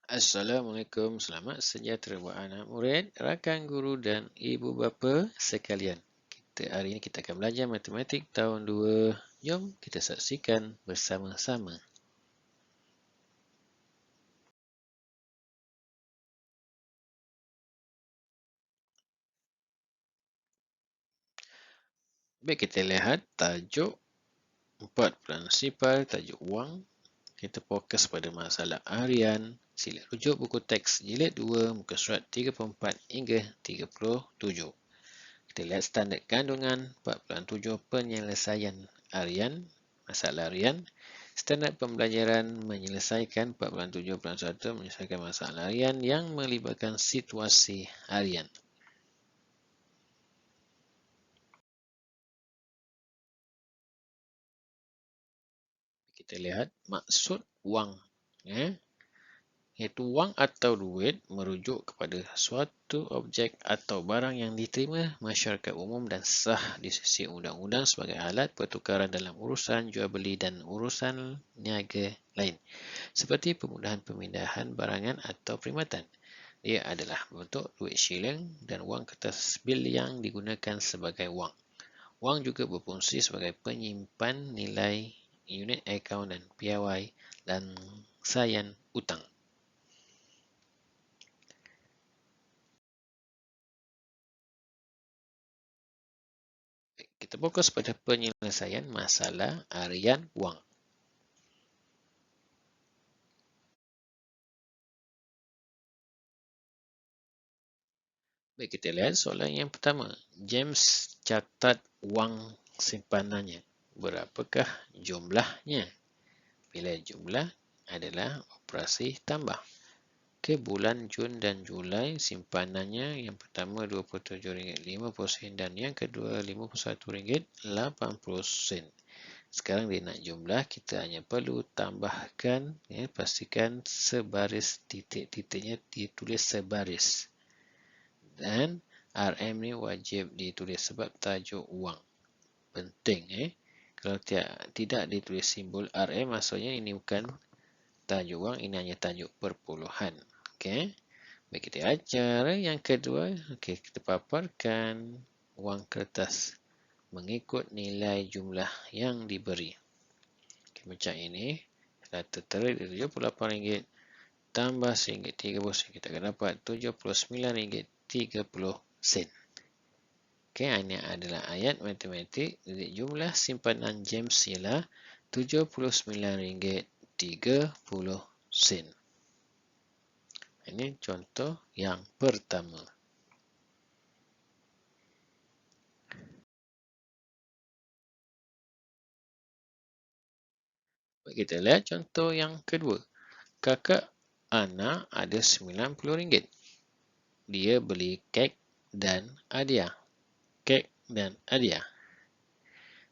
Assalamualaikum, selamat sejahtera buat anak murid, rakan guru dan ibu bapa sekalian. Hari ini kita akan belajar matematik tahun 2. Jom kita saksikan bersama-sama. Baik, kita lihat tajuk 4 prinsipal, tajuk wang. Kita fokus pada masalah harian. Sila rujuk buku teks jilid 2, muka surat 34 hingga 37. Kita lihat standard kandungan 4.7 penyelesaian harian, masalah harian. Standard pembelajaran menyelesaikan 4.7.1 menyelesaikan masalah harian yang melibatkan situasi harian. Kita lihat maksud wang. Iaitu wang atau duit merujuk kepada suatu objek atau barang yang diterima masyarakat umum dan sah di sisi undang-undang sebagai alat pertukaran dalam urusan jual beli dan urusan niaga lain, seperti pemudahan pemindahan barangan atau perkhidmatan. Dia adalah bentuk duit shilling dan wang kertas bil yang digunakan sebagai wang. Wang juga berfungsi sebagai penyimpan nilai, unit akaun dan piawai dan sayan utang. Kita fokus pada penyelesaian masalah harian wang. Baik, kita lihat soalan yang pertama. James catat wang simpanannya. Berapakah jumlahnya? Bila jumlah adalah operasi tambah. Ke bulan Jun dan Julai simpanannya yang pertama RM27.50 dan yang kedua RM51.80. Sekarang dia nak jumlah, kita hanya perlu tambahkan, pastikan sebaris, titik-titiknya ditulis sebaris. Dan RM ni wajib ditulis sebab tajuk wang. Penting. Kalau tidak ditulis simbol RM, maksudnya ini bukan tajuk wang, ini hanya tajuk perpuluhan. Okey. Baik, kita ajar. Yang kedua, kita paparkan wang kertas mengikut nilai jumlah yang diberi. Macam ini, data tertera RM78 tambah RM1.30, kita akan dapat RM79.30. Ini adalah ayat matematik. Jadi jumlah simpanan James ialah RM79.30. Ini contoh yang pertama. Kita lihat contoh yang kedua. Kakak Ana ada RM90. Dia beli kek dan hadiah. Kek dan hadiah.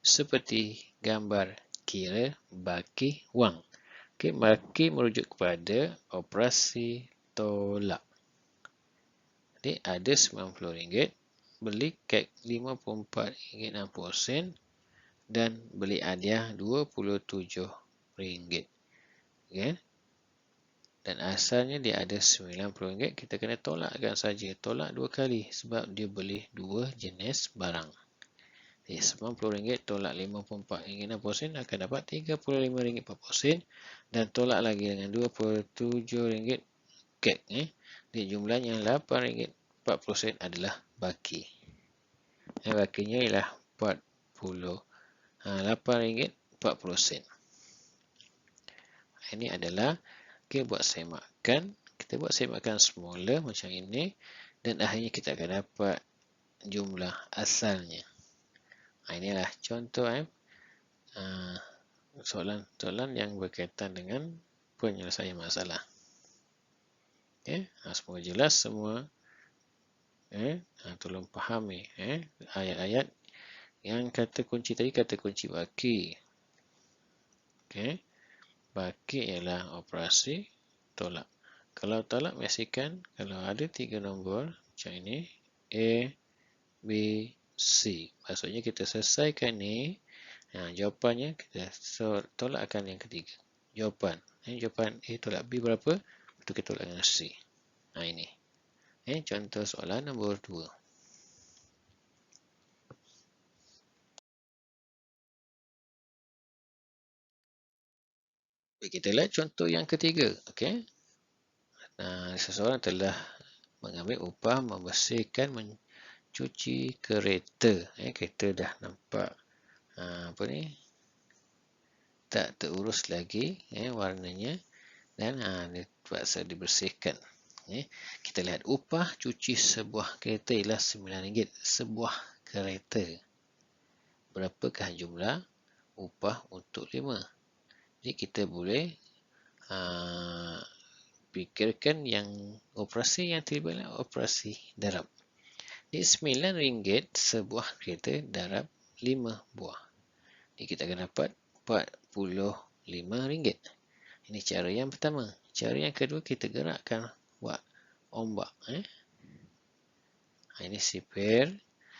Seperti gambar kira baki wang. Baki merujuk kepada operasi tolak. Jadi ada RM90, beli kek RM54.60 dan beli hadiah RM27. Dan asalnya dia ada RM90, kita kena tolakkan saja. Tolak dua kali sebab dia beli dua jenis barang. Jadi RM90 tolak RM54.60 akan dapat RM35.40 dan tolak lagi dengan RM27 kek. Jadi jumlahnya RM8.40 adalah baki. Bakinya ialah RM8.40. Ini adalah buat semakan. Kita buat semakan semula macam ini dan akhirnya kita akan dapat jumlah asalnya. Inilah contoh soalan-soalan yang berkaitan dengan penyelesaian masalah. Semoga jelas semua. Tolong fahami ayat-ayat yang kata kunci tadi, kata kunci baki. Baki ialah operasi tolak. Kalau tolak, pastikan kalau ada 3 nombor macam ini, A, B, C. Maksudnya kita selesaikan ni, jawapannya kita tolakkan yang ketiga. Jawapan A tolak B berapa? Lepas tu kita tolak dengan C. Ini. Contoh soalan nombor 2. Kita lihat contoh yang ketiga. Okey. Seseorang telah mengambil upah membersihkan, mencuci kereta. Kereta dah nampak tak terurus lagi warnanya, dan dia terpaksa dibersihkan. Kita lihat upah cuci sebuah kereta ialah RM9. Sebuah kereta. Berapakah jumlah upah untuk 5? Jadi kita boleh fikirkan yang operasi yang terlibat adalah operasi darab. Jadi RM9 sebuah kereta darab 5 buah. Jadi kita akan dapat RM45. Ini cara yang pertama. Cara yang kedua, kita gerakkan ombak. Ini sipir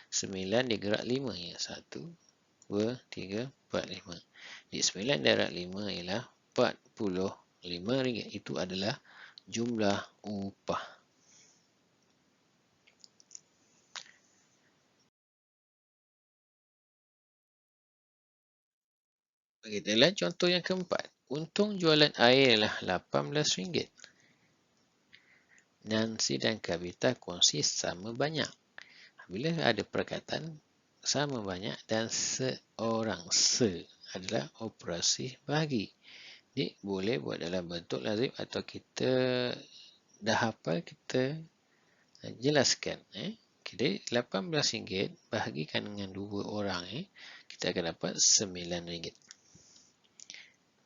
9 digerak 5. 1, 2, 3, 4, 5. Jadi 9 darab 5 ialah RM45. Itu adalah jumlah upah. Kita lihat contoh yang keempat. Untung jualan air ialah RM18. Nancy dan Kavita kongsi sama banyak. Bila ada perkataan sama banyak dan seorang adalah operasi bahagi. Jadi boleh buat dalam bentuk lazim atau kita dah hafal, kita jelaskan. Jadi RM18 bahagikan dengan 2 orang, kita akan dapat RM9.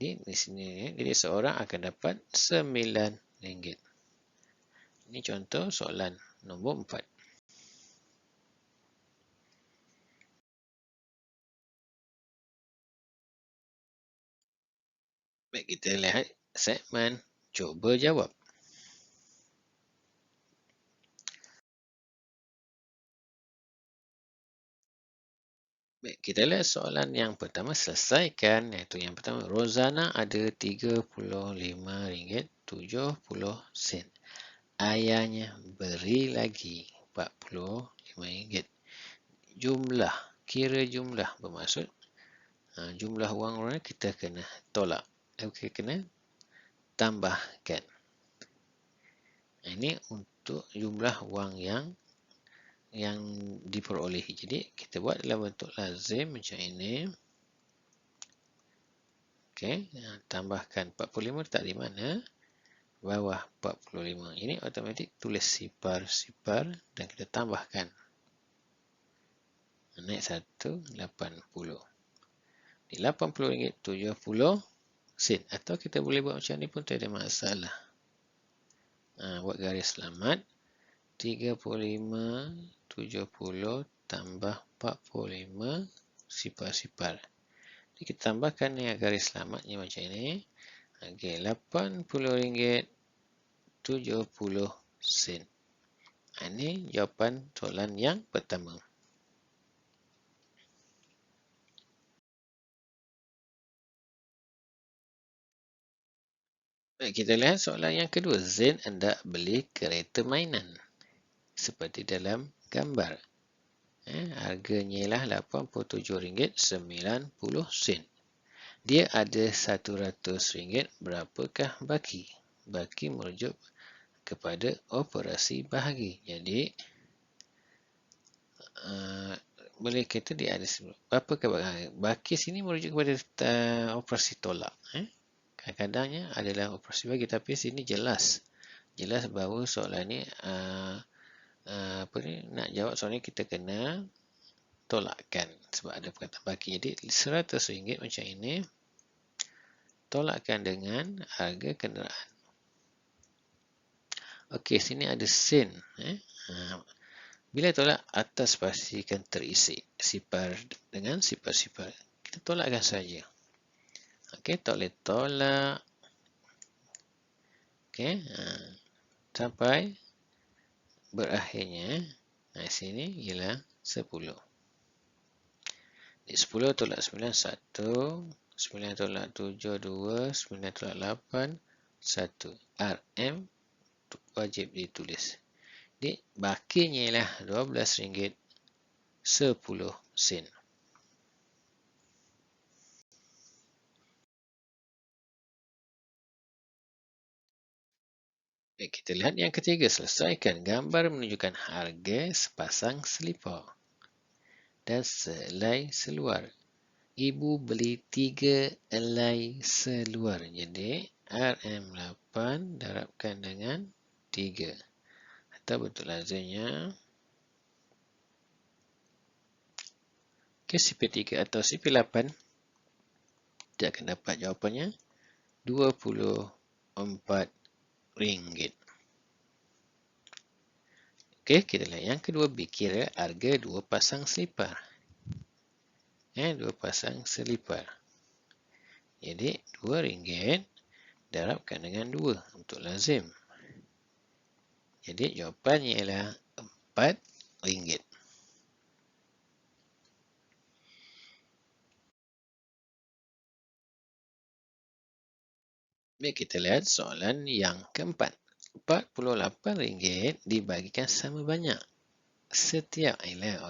Di sini, jadi seorang akan dapat RM9. Ini contoh soalan nombor 4. Baik, kita lihat segmen cuba jawab. Baik, kita lihat soalan yang pertama, selesaikan. Iaitu yang pertama, Rozana ada RM35.70. Ayahnya beri lagi RM45. Jumlah, kira jumlah bermaksud jumlah wang orang kita kena tolak. Kita kena tambahkan. Ini untuk jumlah wang yang diperolehi. Jadi kita buat dalam bentuk lazim macam ini. Okey, tambahkan 45 letak di mana? Bawah 45. Ini automatik tulis sipar dan kita tambahkan. Naik 1, 80. Di RM80.70. Atau kita boleh buat macam ni pun tak ada masalah. Buat garis selamat. 35.70 tambah 45 sipar. Jadi kita tambahkan dengan garis selamatnya macam ini. Okey, RM80.70. Ini jawapan soalan yang pertama. Baik, kita lihat soalan yang kedua. Zain hendak beli kereta mainan seperti dalam gambar. Harganya ialah RM87.90. Dia ada RM100. Berapakah baki? Baki merujuk kepada operasi bahagi. Jadi, boleh kata dia ada berapakah baki sini merujuk kepada operasi tolak. Kadang-kadangnya adalah operasi bahagi, tapi sini jelas bahawa soalan ni nak jawab soalan ni kita kena tolakkan sebab ada perkataan baki. Jadi RM100 macam ini tolakkan dengan harga kenderaan. Okey, sini ada sen. Bila tolak, atas pastikan terisi. Sipar dengan sipar-sipar. Kita tolakkan saja. Okey, tak boleh tolak. Okey, sampai berakhirnya. Sini ialah 10. 10 tolak 9, 1. 9 tolak 7, 2. 9 tolak 8, 1. RM wajib ditulis. Jadi, bakinya ialah RM12.10. Baik, kita lihat yang ketiga. Selesaikan gambar menunjukkan harga sepasang selipar dan selai seluar. Ibu beli 3 helai seluar. Jadi, RM8 darabkan dengan 3. Atau betul lazimnya. Okey, CP3 atau CP8. Kita akan dapat jawapannya RM24. Okey, kita lihat yang kedua. B. Kira harga 2 pasang selipar. 2 pasang selipar. Jadi, RM2 darabkan dengan 2 untuk lazim. Jadi, jawapannya ialah RM4. Baik, kita lihat soalan yang keempat. RM48 dibagikan sama banyak. Setiap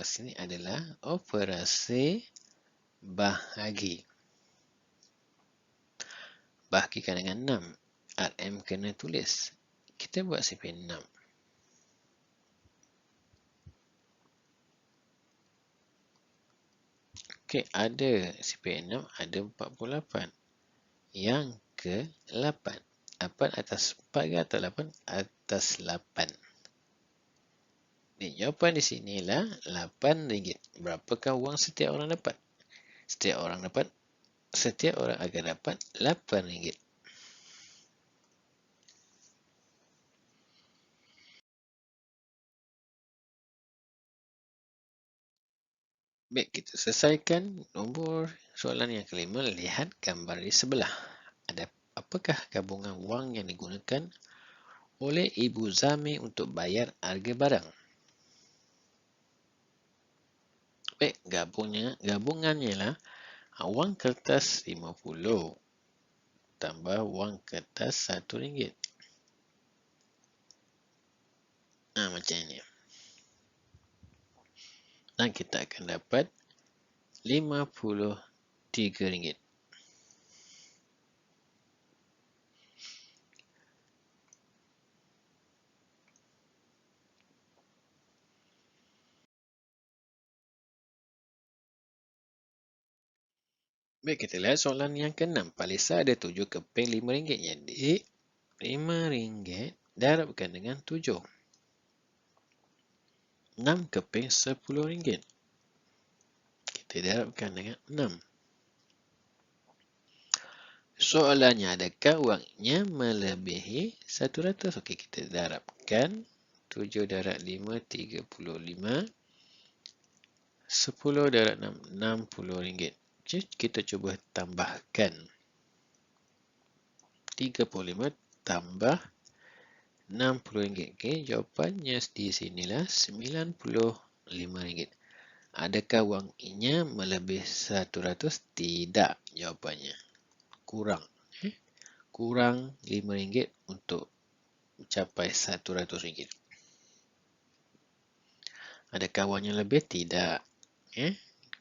sini adalah operasi bahagi. Bahagikan dengan 6. RM kena tulis. Kita buat CP6. Okey, ada CP6, ada 48. Yang ke-8. 8 atas 4 ke atau 8 atas 8? Jawapan di sini ialah RM8. Berapakah wang setiap orang dapat? Setiap orang akan dapat RM8. Baik, kita selesaikan nombor soalan yang kelima. Lihat gambar di sebelah. Apakah gabungan wang yang digunakan oleh Ibu Zami untuk bayar harga barang? Baik, gabungannya ialah wang kertas RM50 tambah wang kertas RM1. Macam ini. Dan kita akan dapat RM53. Baik, kita lihat soalan yang ke-6. Palisa ada 7 keping RM5. Jadi, RM5 darabkan dengan 7. 6 keping RM10. Kita darabkan dengan 6. Soalannya, adakah wangnya melebihi 100? Okey, kita darabkan. 7 darab 5, 35. 10 darab 6, RM60. Kita cuba tambahkan. 35 tambah RM60. Okey, jawapannya di sinilah RM95. Adakah wangnya melebihi 100? Tidak, jawapannya. Kurang. Kurang RM5 untuk mencapai RM100. Adakah wangnya lebih? Tidak.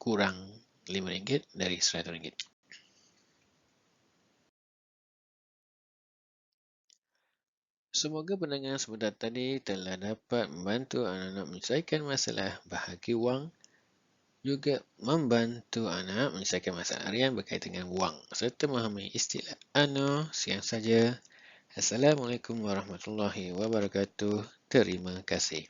Kurang RM5 dari RM100. Semoga pendengar sebentar tadi telah dapat membantu anak-anak menyelesaikan masalah bahagi wang, juga membantu anak menyelesaikan masalah harian berkaitan dengan wang serta memahami istilah ANO. Sekian saja. Assalamualaikum warahmatullahi wabarakatuh. Terima kasih.